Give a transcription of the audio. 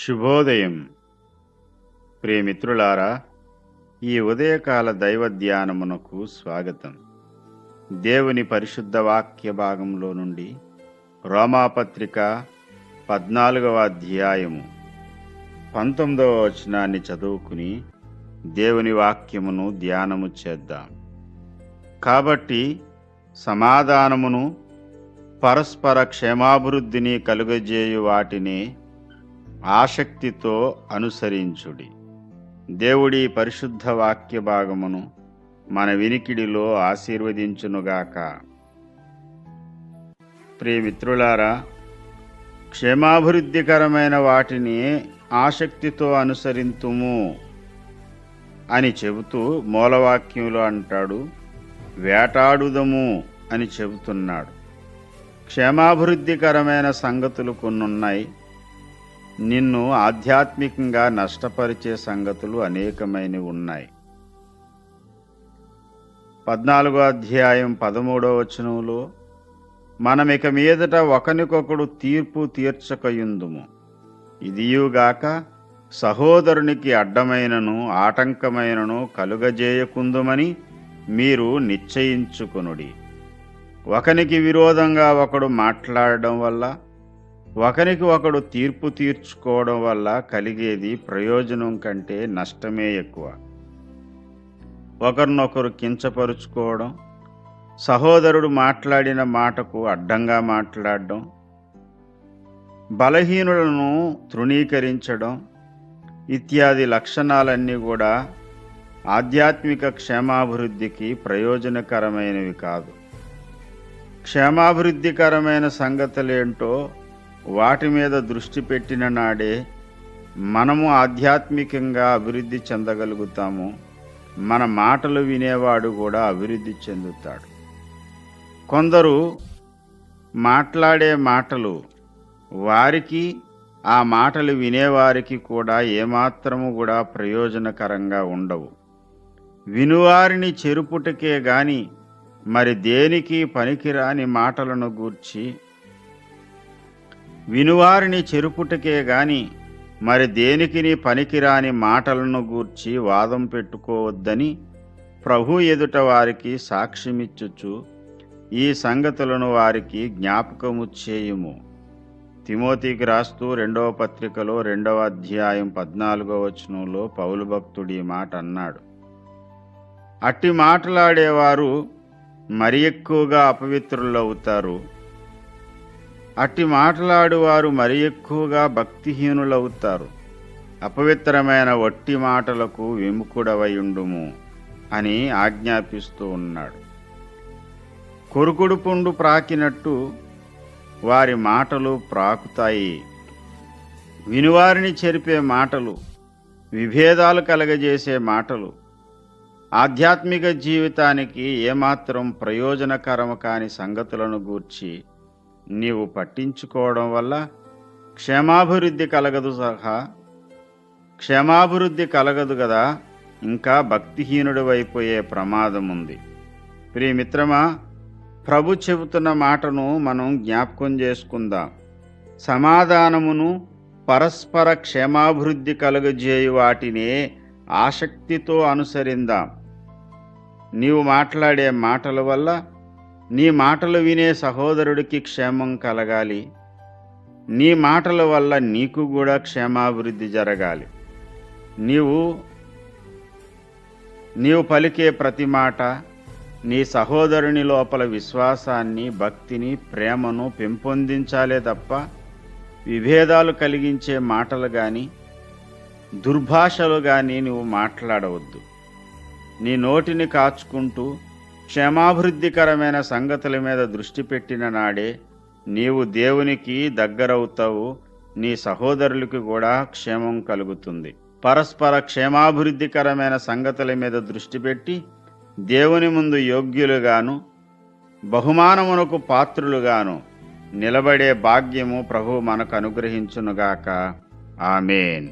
శుభోదయం. ప్రియమిత్రులారా, ఈ ఉదయకాల దైవ ధ్యానమునకు స్వాగతం. దేవుని పరిశుద్ధ వాక్య భాగంలో నుండి రోమాపత్రిక 14వ అధ్యాయము 19వ వచనాన్ని చదువుకుని దేవుని వాక్యమును ధ్యానము చేద్దాం. కాబట్టి సమాధానమును పరస్పర క్షేమాభివృద్ధిని కలుగజేయు వాటిని ఆసక్తితో అనుసరించుడి. దేవుడి పరిశుద్ధ వాక్య భాగమును మన వినికిడిలో ఆశీర్వదించునుగాక. ప్రియమిత్రులారా, క్షేమాభివృద్ధికరమైన వాటిని ఆసక్తితో అనుసరింతుము అని చెబుతూ మూలవాక్యంలో అంటాడు, వేటాడుదము అని చెబుతున్నాడు. క్షేమాభివృద్ధికరమైన సంగతులు కొన్నున్నాయి. నిన్ను ఆధ్యాత్మికంగా నష్టపరిచే సంగతులు అనేకమైనవి ఉన్నాయి. 14వ అధ్యాయం 13వ వచనంలో మనమిక మీదట ఒకనికొకడు తీర్పు తీర్చకయుందుము, ఇదియుగాక సహోదరునికి అడ్డమైనను ఆటంకమైనను కలుగజేయకుందుమని మీరు నిశ్చయించుకొనుడి. ఒకనికి విరోధంగా ఒకడు మాట్లాడడం వల్ల, ఒకరికి ఒకడు తీర్పు తీర్చుకోవడం వల్ల కలిగేది ప్రయోజనం కంటే నష్టమే ఎక్కువ. ఒకరినొకరు కించపరుచుకోవడం, సహోదరుడు మాట్లాడిన మాటకు అడ్డంగా మాట్లాడడం, బలహీనులను తృణీకరించడం ఇత్యాది లక్షణాలన్నీ కూడా ఆధ్యాత్మిక క్షేమాభివృద్ధికి ప్రయోజనకరమైనవి కాదు. క్షేమాభివృద్ధికరమైన సంగతులేంటో వాటి మీద దృష్టి పెట్టిన నాడే మనము ఆధ్యాత్మికంగా అభివృద్ధి చెందగలుగుతాము. మన మాటలు వినేవాడు కూడా అభివృద్ధి చెందుతాడు. కొందరు మాట్లాడే మాటలు వారికి, ఆ మాటలు వినేవారికి కూడా ఏమాత్రము కూడా ప్రయోజనకరంగా ఉండవు. వినువారిని చెరుపుటకే గాని మరి దేనికి పనికిరాని మాటలను గూర్చి, వినువారిని చెరుపుటకే గాని మరి దేనికిని పనికిరాని మాటలను గూర్చి వాదం పెట్టుకోవద్దని ప్రభు ఎదుట వారికి సాక్ష్యమిచ్చుచు ఈ సంగతులను వారికి జ్ఞాపకము చేయుము. తిమోతికి రాస్తూ 2వ పత్రికలో 2వ అధ్యాయం 14వ వచనంలో పౌలు భక్తుడు ఈ మాట అన్నాడు. అట్టి మాట్లాడేవారు మరి ఎక్కువగా అపవిత్రులవుతారు. అట్టి మాట్లాడువారు మరి ఎక్కువగా భక్తిహీనులవుతారు. అపవిత్రమైన వట్టి మాటలకు విముఖుడవయుండుము అని ఆజ్ఞాపిస్తూ ఉన్నాడు. కొరుకుడు పుండు ప్రాకినట్టు వారి మాటలు ప్రాకుతాయి. వినువారిని చెరిపే మాటలు, విభేదాలు కలగజేసే మాటలు ఆధ్యాత్మిక జీవితానికి ఏమాత్రం ప్రయోజనకరము కాని సంగతులను గూర్చి నీవు పట్టించుకోవడం వల్ల క్షేమాభివృద్ధి కలగదు కదా, ఇంకా భక్తిహీనుడు అయిపోయే ప్రమాదం ఉంది. ప్రియమిత్రమా, ప్రభు చెబుతున్న మాటను మనం జ్ఞాపకం చేసుకుందాం. సమాధానమును పరస్పర క్షేమాభివృద్ధి కలుగజేయు వాటినే ఆసక్తితో అనుసరిందాం. నీవు మాట్లాడే మాటల వల్ల నీ మాటలు వినే సహోదరుడికి క్షేమం కలగాలి. నీ మాటల వల్ల నీకు కూడా క్షేమాభివృద్ధి జరగాలి. నీవు పలికే ప్రతి మాట నీ సహోదరుని లోపల విశ్వాసాన్ని, భక్తిని, ప్రేమను పెంపొందించాలే తప్ప విభేదాలు కలిగించే మాటలు కానీ దుర్భాషలు కానీ నువ్వు మాట్లాడవద్దు. నీ నోటిని కాచుకుంటూ క్షేమాభివృద్ధికరమైన సంగతుల మీద దృష్టి పెట్టిన నాడే నీవు దేవునికి దగ్గరవుతావు. నీ సహోదరులకు కూడా క్షేమం కలుగుతుంది. పరస్పర క్షేమాభివృద్ధికరమైన సంగతుల మీద దృష్టి పెట్టి దేవుని ముందు యోగ్యులుగాను బహుమానమునకు పాత్రులుగాను నిలబడే భాగ్యము ప్రభువు మనకు అనుగ్రహించునుగాక. ఆమేన్.